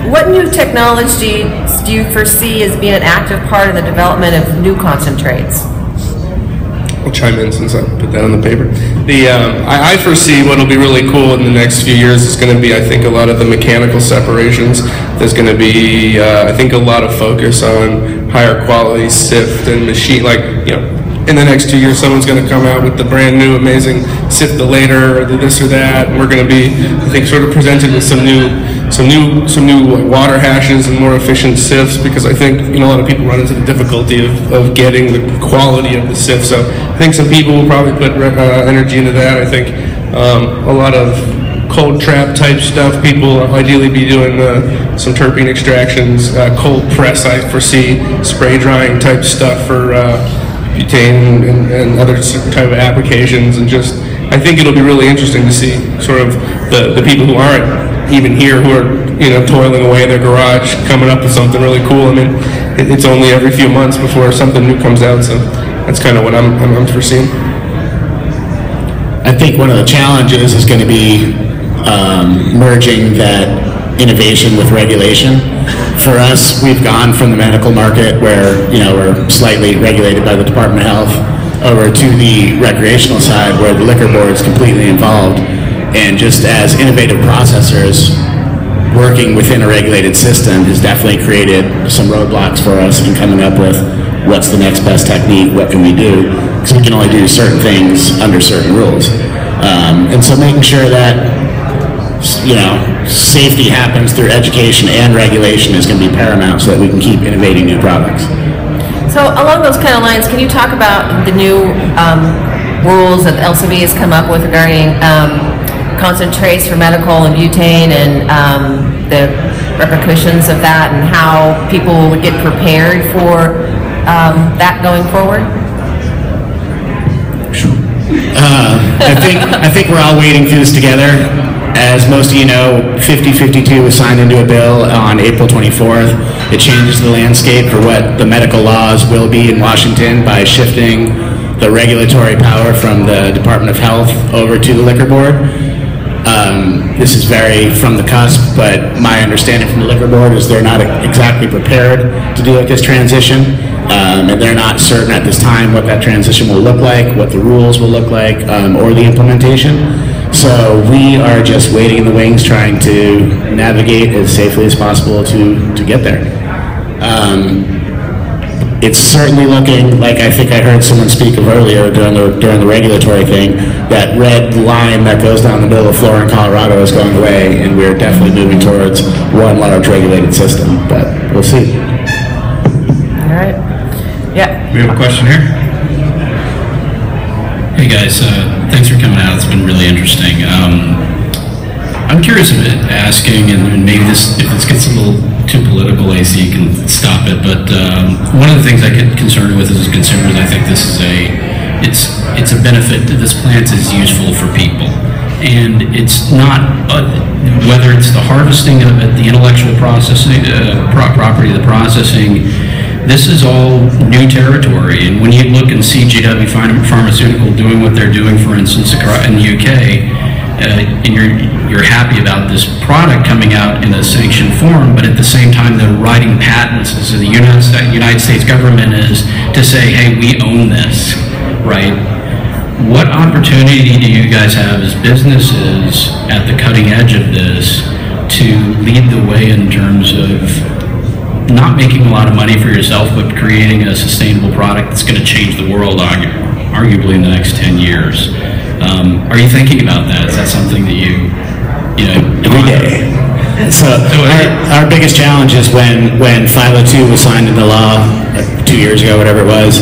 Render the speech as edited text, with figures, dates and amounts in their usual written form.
What new technology do you foresee as being an active part in the development of new concentrates? I'll chime in since I put that on the paper. I foresee what will be really cool in the next few years is going to be, I think, a lot of the mechanical separations. There's going to be, I think, a lot of focus on higher quality sift and machine, like, you know, in the next 2 years, someone's going to come out with the brand new, amazing sift-a-later or the this or that, and we're going to be, I think, sort of presented with some new water hashes and more efficient sifts, because I think, you know, a lot of people run into the difficulty of getting the quality of the sift. So I think some people will probably put energy into that. I think a lot of cold trap type stuff, people will ideally be doing some terpene extractions, cold press, I foresee, spray drying type stuff for butane and other type of applications. And just, I think it'll be really interesting to see sort of the people who aren't even here, who are, you know, toiling away in their garage, coming up with something really cool. I mean, it's only every few months before something new comes out, so that's kind of what I'm foreseeing. I think one of the challenges is going to be merging that innovation with regulation. For us, we've gone from the medical market, where, you know, we're slightly regulated by the Department of Health, over to the recreational side, where the liquor board is completely involved. And just as innovative processors, working within a regulated system has definitely created some roadblocks for us in coming up with what's the next best technique, what can we do, because we can only do certain things under certain rules. And so making sure that, you know, safety happens through education and regulation is going to be paramount, so that we can keep innovating new products. So along those kind of lines, can you talk about the new rules that LCB has come up with regarding concentrates for medical and butane, and the repercussions of that, and how people would get prepared for that going forward? I think we're all wading through this together. As most of you know, 5052 was signed into a bill on April 24th. It changes the landscape for what the medical laws will be in Washington by shifting the regulatory power from the Department of Health over to the Liquor Board. This is very from the cusp, but my understanding from the Liquor Board is they're not exactly prepared to deal with this transition, and they're not certain at this time what that transition will look like, what the rules will look like, or the implementation. So we are just waiting in the wings, trying to navigate as safely as possible to get there. It's certainly looking like, I think I heard someone speak of earlier during the regulatory thing, that red line that goes down the middle of Florida and Colorado is going away, and we're definitely moving towards one large regulated system, but we'll see. All right. Yeah. We have a question here. Hey guys, thanks for coming out. It's been really interesting. I'm curious about asking, and maybe this, if this gets a little too political, AC, you can stop it, but one of the things I get concerned with as consumers, I think this is it's a benefit that this plant is useful for people. And it's not, whether it's the harvesting of it, the intellectual processing, property, the processing, this is all new territory. And when you look and see GW Pharmaceutical doing what they're doing, for instance, in the UK, and you're happy about this product coming out in a sanctioned form, but at the same time they're writing patents, as the United States government is, to say, hey, we own this, right? What opportunity do you guys have as businesses at the cutting edge of this to lead the way in terms of not making a lot of money for yourself, but creating a sustainable product that's going to change the world arguably in the next 10 years? Are you thinking about that? Is that something that you know? Every day. So our biggest challenge is when 502 was signed into law 2 years ago, whatever it was.